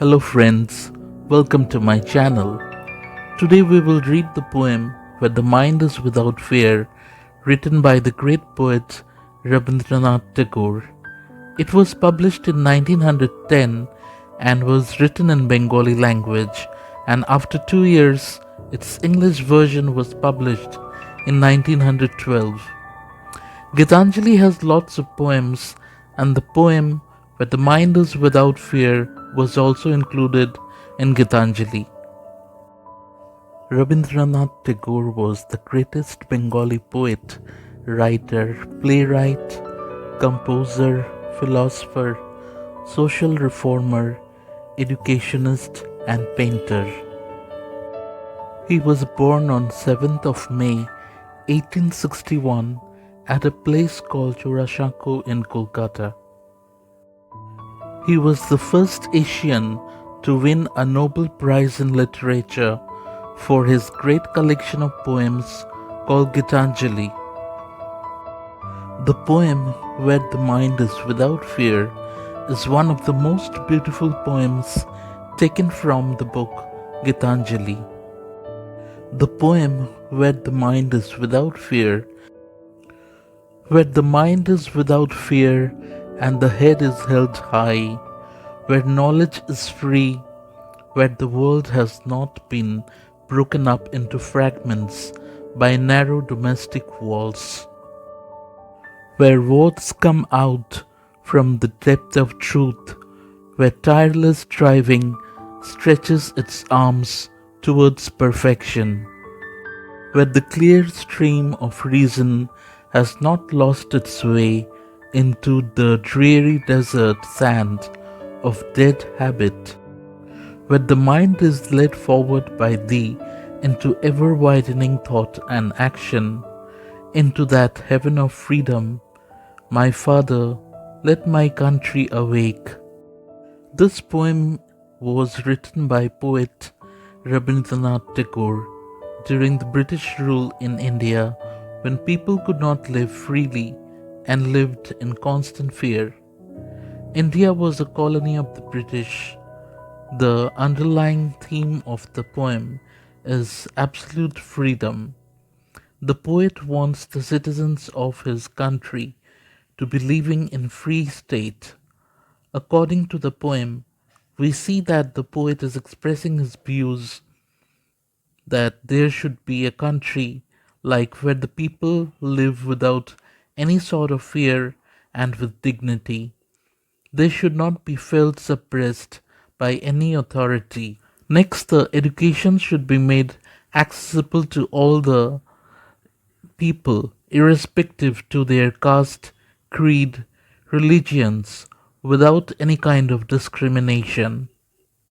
Hello friends, welcome to my channel. Today we will read the poem Where the Mind is Without Fear, written by the great poet Rabindranath Tagore. It was published in 1910 and was written in Bengali language, and after 2 years its English version was published in 1912. Geetanjali has lots of poems, and the poem Where the Mind is Without Fear was also included in Geetanjali. Rabindranath Tagore was the greatest Bengali poet, writer, playwright, composer, philosopher, social reformer, educationist, and painter. He was born on 7th of May 1861 at a place called Chorashanko in Kolkata. He was the first Asian to win a Nobel Prize in Literature for his great collection of poems called Geetanjali. The poem Where the Mind is Without Fear is one of the most beautiful poems taken from the book Geetanjali. The poem Where the mind is without fear and the head is held high, where knowledge is free, where the world has not been broken up into fragments by narrow domestic walls, where words come out from the depth of truth, where tireless striving stretches its arms towards perfection, where the clear stream of reason has not lost its way into the dreary desert sand of dead habit, where the mind is led forward by thee into ever widening thought and action, into that heaven of freedom. My Father, let my country awake. This poem was written by poet Rabindranath Tagore during the British rule in India, when people could not live freely and lived in constant fear. India was a colony of the British. The underlying theme of the poem is absolute freedom. The poet wants the citizens of his country to be living in free state. According to the poem, we see that the poet is expressing his views that there should be a country like where the people live without any sort of fear and with dignity. They should not be felt suppressed by any authority. Next, the education should be made accessible to all the people, irrespective to their caste, creed, religions, without any kind of discrimination.